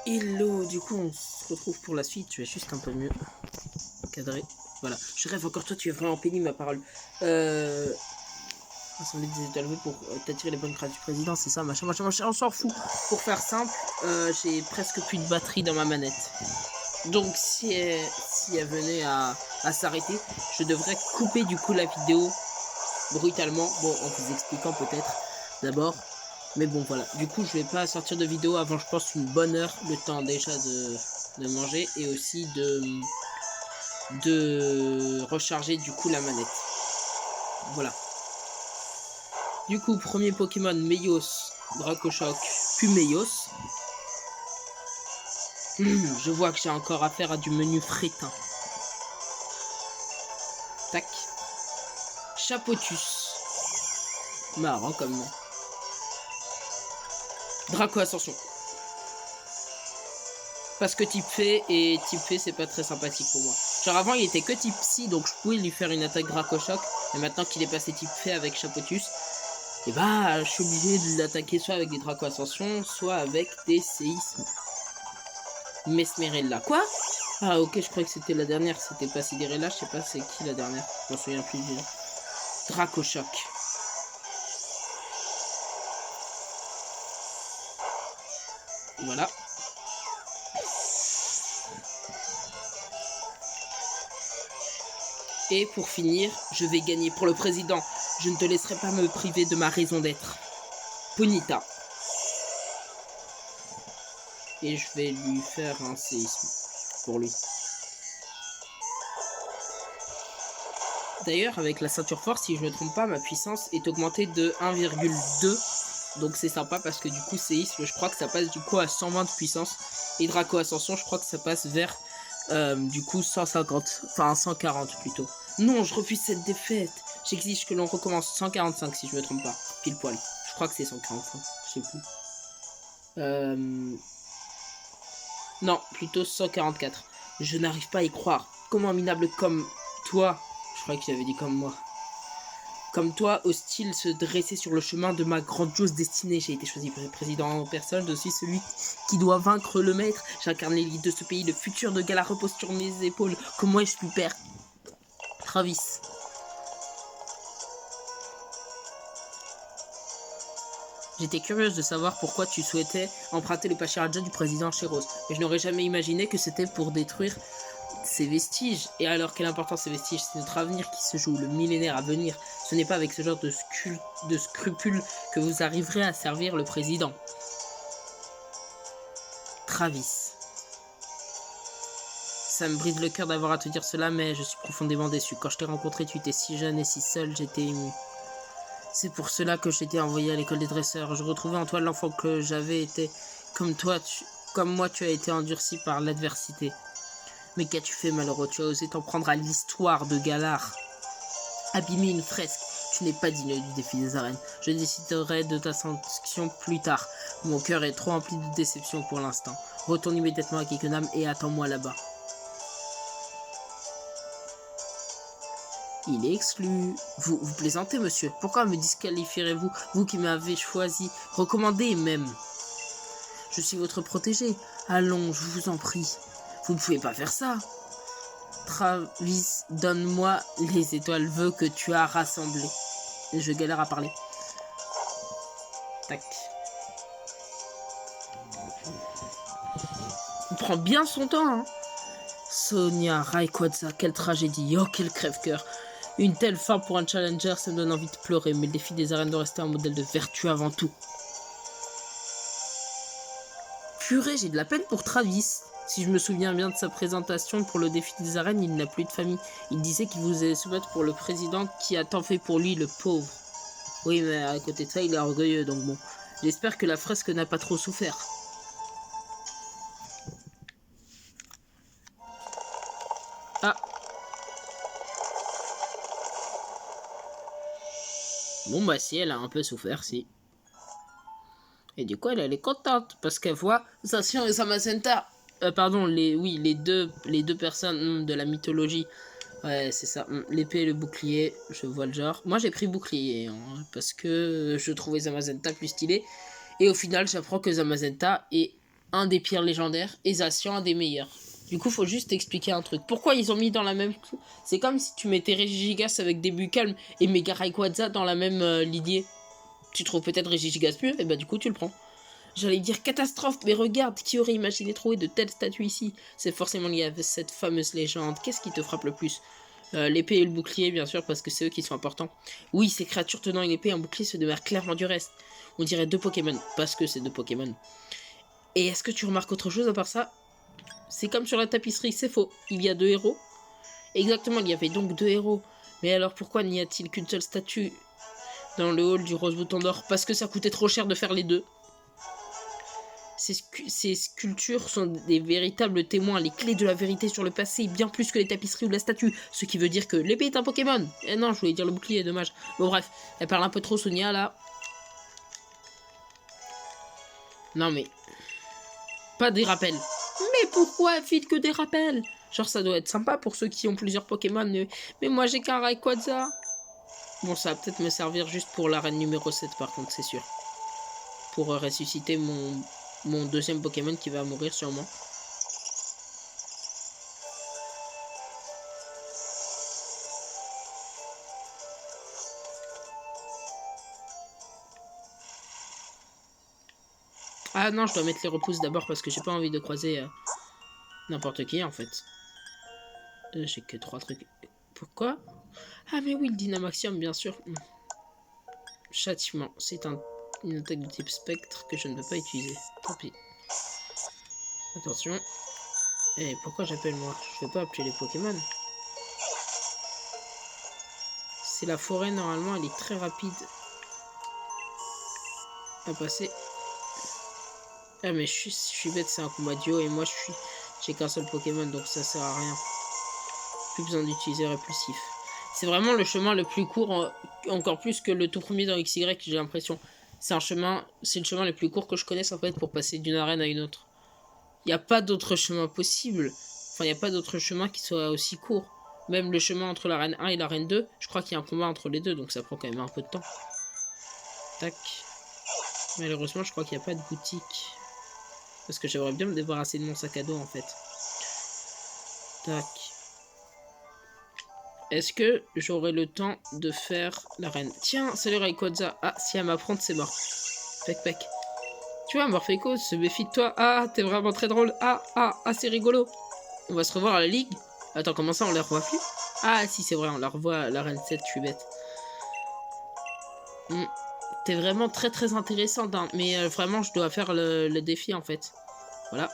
Hello, du coup on se retrouve pour la suite, je vais juste un peu mieux cadrer. Voilà, je rêve encore, toi tu es vraiment pénible ma parole. Rassembler des étoiles pour t'attirer les bonnes grâces du président, c'est ça, machin, on s'en fout. Pour faire simple, j'ai presque plus de batterie dans ma manette. Donc si elle venait à s'arrêter, je devrais couper du coup la vidéo brutalement. Bon, en vous expliquant peut-être d'abord. Mais bon, voilà. Du coup, je vais pas sortir de vidéo avant, je pense, une bonne heure. Le temps déjà de manger et aussi de recharger du coup la manette. Voilà. Du coup, premier Pokémon, Meios, Dracochoc, puis Meios. Je vois que j'ai encore affaire à du menu frétin. Tac. Chapotus. Marrant comme nom. Draco Ascension. Parce que type fée, et type fée c'est pas très sympathique pour moi. Genre avant il était que type psy, donc je pouvais lui faire une attaque Dracochoc. Et maintenant qu'il est passé type fée avec Chapotus, et bah je suis obligé de l'attaquer soit avec des Draco Ascension, soit avec des séismes. Mesmerella. Quoi? Ah ok, je croyais que c'était la dernière, c'était pas Sidérella, je sais pas c'est qui la dernière. Je m'en souviens plus du Dracochoc. Voilà. Et pour finir, je vais gagner pour le président. Je ne te laisserai pas me priver de ma raison d'être. Ponyta. Et je vais lui faire un séisme pour lui. D'ailleurs, avec la ceinture force, si je ne me trompe pas, ma puissance est augmentée de 1,2. Donc c'est sympa parce que du coup, séisme, je crois que ça passe du coup à 120 de puissance. Et Draco Ascension, je crois que ça passe vers du coup 150. Enfin 140 plutôt. Non, je refuse cette défaite. J'exige que l'on recommence 145 si je me trompe pas. Pile poil. Je crois que c'est 145. Je sais plus. Non, plutôt 144. Je n'arrive pas à y croire. Comment un minable comme toi, je crois qu'il avait dit comme moi, comme toi, ose-t-il se dresser sur le chemin de ma grandiose destinée? J'ai été choisi président en personne, je suis celui qui doit vaincre le maître. J'incarne l'élite de ce pays, le futur de Galar repose sur mes épaules. Comment ai-je pu perdre? Travis. J'étais curieuse de savoir pourquoi tu souhaitais emprunter le Pachiraja du président Chéros, mais je n'aurais jamais imaginé que c'était pour détruire ces vestiges. Et alors, quelle importance ces vestiges? C'est notre avenir qui se joue, le millénaire à venir. Ce n'est pas avec ce genre de scrupules que vous arriverez à servir le président. Travis. Ça me brise le cœur d'avoir à te dire cela, mais je suis profondément déçu. Quand je t'ai rencontré, tu étais si jeune et si seul, j'étais ému. C'est pour cela que je t'ai envoyé à l'école des dresseurs. Je retrouvais en toi l'enfant que j'avais été. Comme moi, tu as été endurci par l'adversité. Mais qu'as-tu fait, malheureux? Tu as osé t'en prendre à l'histoire de Galar. Abîmer une fresque. Tu n'es pas digne du défi des arènes. Je déciderai de ta sanction plus tard. Mon cœur est trop empli de déception pour l'instant. Retourne immédiatement à Kekenam et attends-moi là-bas. Il est exclu. Vous plaisantez, monsieur. Pourquoi me disqualifierez-vous, vous qui m'avez choisi, recommandé même? Je suis votre protégé. Allons, je vous en prie. Vous ne pouvez pas faire ça. Travis, donne-moi les étoiles vœux que tu as rassemblées. Je galère à parler. Tac. On prend bien son temps, hein. Sonia, Rayquaza, quelle tragédie. Oh, quel crève-cœur. Une telle fin pour un challenger, ça me donne envie de pleurer. Mais le défi des arènes doit rester un modèle de vertu avant tout. Purée, j'ai de la peine pour Travis. Si je me souviens bien de sa présentation pour le défi des arènes, il n'a plus de famille. Il disait qu'il voulait se battre pour le président qui a tant fait pour lui, le pauvre. Oui, mais à côté de ça, il est orgueilleux, donc bon. J'espère que la fresque n'a pas trop souffert. Ah. Bon, bah si, elle a un peu souffert, si. Et du coup, elle est contente, parce qu'elle voit Zacian et Zamazenta. Pardon, les deux personnes de la mythologie. Ouais, c'est ça. L'épée et le bouclier, je vois le genre. Moi, j'ai pris bouclier, hein, parce que je trouvais Zamazenta plus stylé. Et au final, j'apprends que Zamazenta est un des pires légendaires et Zacian un des meilleurs. Du coup, faut juste expliquer un truc. Pourquoi ils ont mis dans la même... C'est comme si tu mettais Regigigas avec Début Calme et Mega Rayquaza dans la même lignée. Tu trouves peut-être Regigigas mieux, et bah du coup tu le prends. J'allais dire catastrophe, mais regarde, qui aurait imaginé trouver de telles statues ici? C'est forcément lié à cette fameuse légende. Qu'est-ce qui te frappe le plus? L'épée et le bouclier, bien sûr, parce que c'est eux qui sont importants. Oui, ces créatures tenant une épée et un bouclier se démarquent clairement du reste. On dirait 2 Pokémon, parce que c'est 2 Pokémon. Et est-ce que tu remarques autre chose à part ça? C'est comme sur la tapisserie, c'est faux. Il y a 2 héros. Exactement, il y avait donc 2 héros. Mais alors pourquoi n'y a-t-il qu'une seule statue dans le hall du Rose Bouton d'Or? Parce que ça coûtait trop cher de faire les deux. Ces sculptures sont des véritables témoins, les clés de la vérité sur le passé, bien plus que les tapisseries ou la statue. Ce qui veut dire que l'épée est un Pokémon. Eh non, je voulais dire le bouclier, dommage. Bon bref, elle parle un peu trop Sonia là. Non mais... Pas des rappels. Mais pourquoi elle file que des rappels? Genre ça doit être sympa pour ceux qui ont plusieurs Pokémon. Mais moi j'ai qu'un Rayquaza. Bon, ça va peut-être me servir juste pour l'arène numéro 7 par contre, c'est sûr. Pour ressusciter mon deuxième Pokémon qui va mourir sûrement. Ah non, je dois mettre les repousses d'abord parce que j'ai pas envie de croiser n'importe qui en fait. J'ai que 3 trucs. Pourquoi? Ah mais oui, le Dynamaxium bien sûr. Châtiment, c'est une attaque de type spectre que je ne peux pas utiliser. Tant pis. Attention. Et pourquoi j'appelle moi? Je vais pas appeler les Pokémon. C'est la forêt normalement, elle est très rapide à passer. Ah mais je suis bête, c'est un combat duo et moi j'ai qu'un seul Pokémon donc ça sert à rien. Plus besoin d'utiliser répulsif. C'est vraiment le chemin le plus court, encore plus que le tout premier dans XY, j'ai l'impression. C'est le chemin le plus court que je connaisse en fait pour passer d'une arène à une autre. Il n'y a pas d'autre chemin possible. Enfin, il n'y a pas d'autre chemin qui soit aussi court. Même le chemin entre l'arène 1 et l'arène 2, je crois qu'il y a un combat entre les deux, donc ça prend quand même un peu de temps. Tac. Malheureusement, je crois qu'il n'y a pas de boutique. Parce que j'aimerais bien me débarrasser de mon sac à dos en fait. Tac. Est-ce que j'aurai le temps de faire l'arène? Tiens, salut Rayquaza. Ah, si elle m'affronte, c'est mort. Pec pec. Tu vois, Morphéco se méfie de toi. Ah, t'es vraiment très drôle. Ah, c'est rigolo. On va se revoir à la ligue. Attends, comment ça, on la revoit plus? Ah, si, c'est vrai, on la revoit à l'arène 7, je suis bête. T'es vraiment très très intéressante, hein. Mais vraiment, je dois faire le défi, en fait. Voilà.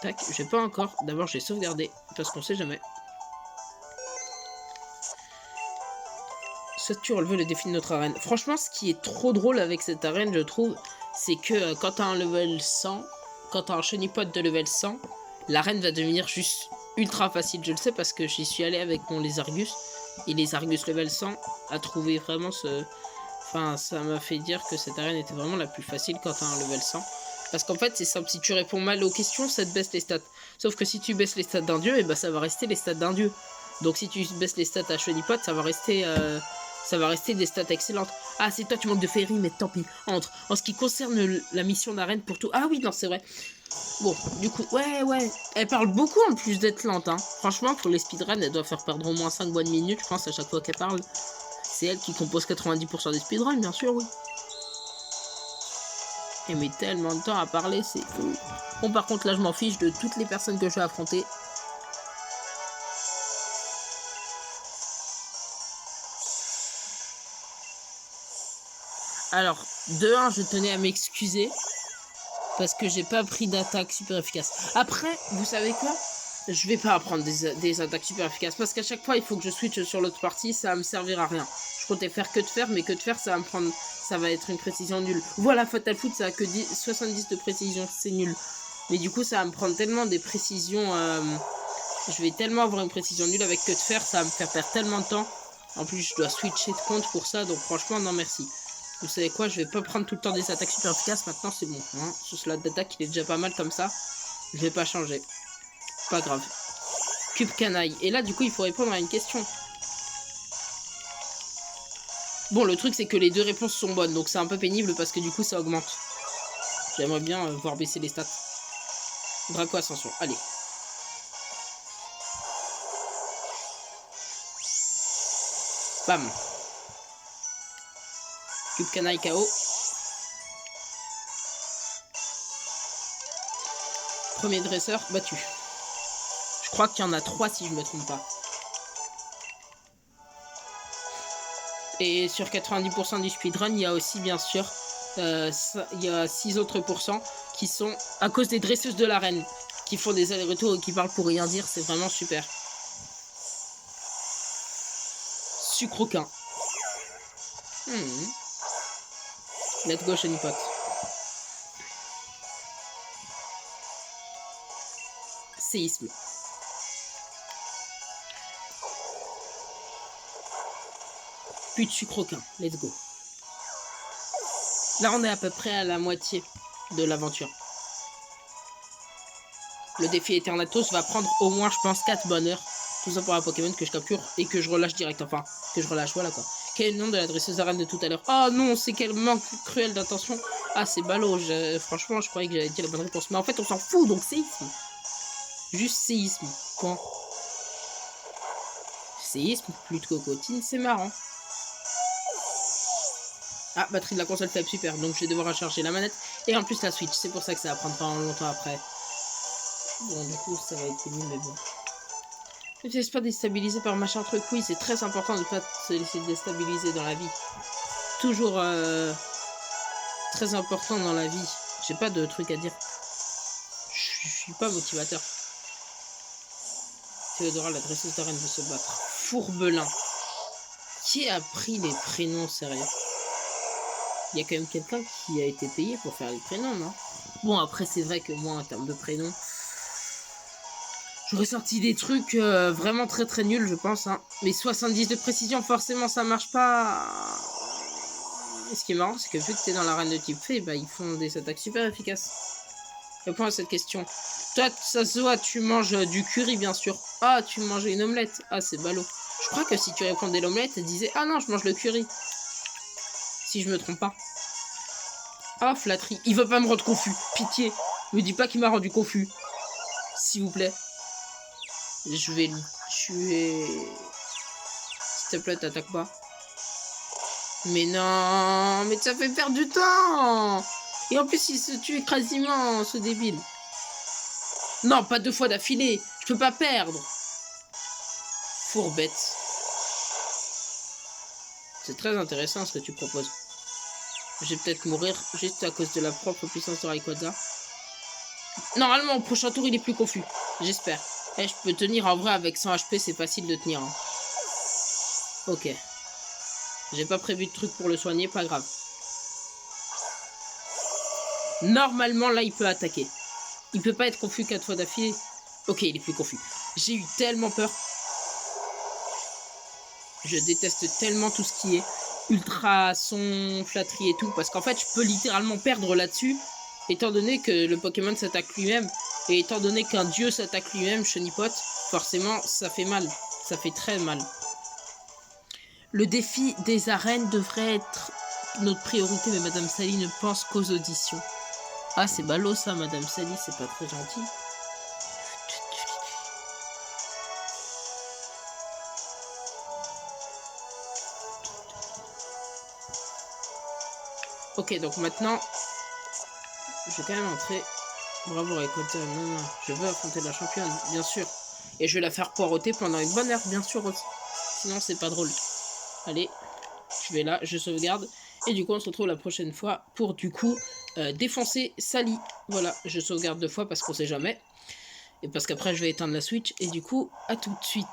Tac, j'ai pas encore. D'abord, j'ai sauvegardé, parce qu'on sait jamais. Souhaites-tu relever le défi de notre arène? Franchement, ce qui est trop drôle avec cette arène, je trouve, c'est que quand t'as un level 100, quand t'as un Chonipot de level 100, l'arène va devenir juste ultra facile. Je le sais parce que j'y suis allé avec mon Lézargus. Et Lézargus level 100 a trouvé vraiment ce... Enfin, ça m'a fait dire que cette arène était vraiment la plus facile quand t'as un level 100. Parce qu'en fait, c'est simple, si tu réponds mal aux questions, ça te baisse les stats. Sauf que si tu baisses les stats d'un dieu, et bah ça va rester les stats d'un dieu. Donc si tu baisses les stats à Chonipot, ça va rester... Ça va rester des stats excellentes. Ah, c'est toi, tu manques de féerie, mais tant pis. Entre. En ce qui concerne la mission d'arène pour tout... Ah oui, non, c'est vrai. Bon, du coup, ouais. Elle parle beaucoup en plus d'être lente, hein. Franchement, pour les speedruns, elle doit faire perdre au moins 5 bonnes minutes, je pense, à chaque fois qu'elle parle. C'est elle qui compose 90% des speedruns, bien sûr, oui. Elle met tellement de temps à parler, c'est fou. Bon, par contre, là, je m'en fiche de toutes les personnes que je vais affronter. Alors, de 1, je tenais à m'excuser parce que j'ai pas pris d'attaque super efficace. Après, vous savez quoi? Je vais pas apprendre des attaques super efficaces parce qu'à chaque fois, il faut que je switch sur l'autre partie, ça va me servir à rien. Je comptais faire que de fer, mais que de fer, ça va me prendre... Ça va être une précision nulle. Voilà, Fatal Foot, ça a que 70 de précision, c'est nul. Mais du coup, ça va me prendre tellement des précisions... Je vais tellement avoir une précision nulle avec que de fer, ça va me faire perdre tellement de temps. En plus, je dois switcher de compte pour ça, donc franchement, non merci. Vous savez quoi, je vais pas prendre tout le temps des attaques super efficaces, maintenant c'est bon. Hein. Ce slot d'attaque, il est déjà pas mal comme ça. Je vais pas changer. Pas grave. Cube canaille. Et là, du coup, il faut répondre à une question. Bon, le truc, c'est que les deux réponses sont bonnes, donc c'est un peu pénible parce que du coup, ça augmente. J'aimerais bien voir baisser les stats. Draco Ascension, allez. Bam. Cube Canaille KO. Premier dresseur battu. Je crois qu'il y en a 3 si je me trompe pas. Et sur 90% du speedrun, il y a aussi bien sûr il y a 6 autres pourcents qui sont à cause des dresseuses de l'arène qui font des allers-retours et qui parlent pour rien dire. C'est vraiment super. Sucroquin. Let's go, Chenipote. Séisme. Plus de sucroquin. Let's go. Là, on est à peu près à la moitié de l'aventure. Le défi Eternatus va prendre au moins, je pense, 4 bonheurs. Tout ça pour un Pokémon que je capture et que je relâche direct. Enfin, que je relâche, voilà quoi. Quel est le nom de la dresseuse arène de tout à l'heure? Oh non, c'est quel manque cruel d'intention. Ah, c'est ballot. Franchement, je croyais que j'avais dit la bonne réponse. Mais en fait, on s'en fout, donc séisme. Juste séisme. Point. Séisme, plus de cocotine, c'est marrant. Ah, batterie de la console faible, super. Donc je vais devoir recharger la manette. Et en plus la Switch. C'est pour ça que ça va prendre pas longtemps après. Bon, du coup, ça va être nul, mais bon. Ne te laisse pas déstabiliser par machin truc. Oui, c'est très important de ne pas se laisser déstabiliser dans la vie. Toujours très important dans la vie. J'ai pas de truc à dire. Je suis pas motivateur. Théodora, la dresseuse d'arène, veut se battre. Fourbelin. Qui a pris les prénoms, sérieux? Il y a quand même quelqu'un qui a été payé pour faire les prénoms, non? Bon, après, c'est vrai que moi, en termes de prénoms, j'aurais sorti des trucs vraiment très très nuls, je pense. Hein. Mais 70 de précision, forcément, ça marche pas. Et ce qui est marrant, c'est que vu que t'es dans l'arène de type fée, bah, ils font des attaques super efficaces. Réponds à cette question. Toi, ça se voit, tu manges du curry, bien sûr. Ah, tu manges une omelette. Ah, c'est ballot. Je crois que si tu répondais l'omelette, elle disait ah non, je mange le curry. Si je me trompe pas. Ah, flatterie. Il veut pas me rendre confus. Pitié. Me dis pas qu'il m'a rendu confus. S'il vous plaît. Je vais le tuer. S'il te plaît, t'attaques pas. Mais non. Mais ça fait perdre du temps. Et en plus, il se tue quasiment, ce débile. Non, pas 2 fois d'affilée. Je peux pas perdre. Fourbette. C'est très intéressant ce que tu proposes. Je vais peut-être mourir juste à cause de la propre puissance de Rayquaza. Normalement, au prochain tour, il est plus confus. J'espère. Et je peux tenir en vrai avec 100 HP, c'est facile de tenir. Hein. Ok. J'ai pas prévu de truc pour le soigner, pas grave. Normalement, là, il peut attaquer. Il peut pas être confus 4 fois d'affilée. Ok, il est plus confus. J'ai eu tellement peur. Je déteste tellement tout ce qui est ultra son, flatterie et tout. Parce qu'en fait, je peux littéralement perdre là-dessus. Étant donné que le Pokémon s'attaque lui-même. Et étant donné qu'un dieu s'attaque lui-même, Chenipote, forcément, ça fait mal. Ça fait très mal. Le défi des arènes devrait être notre priorité. Mais Madame Sally ne pense qu'aux auditions. Ah, c'est ballot ça, Madame Sally. C'est pas très gentil. Ok, donc maintenant, je vais quand même entrer. Bravo Rayquaza, non, je veux affronter la championne, bien sûr. Et je vais la faire poireauter pendant une bonne heure, bien sûr aussi. Sinon, c'est pas drôle. Allez, je vais là, je sauvegarde. Et du coup, on se retrouve la prochaine fois pour du coup défoncer Sally. Voilà, je sauvegarde 2 fois parce qu'on sait jamais. Et parce qu'après, je vais éteindre la Switch. Et du coup, à tout de suite.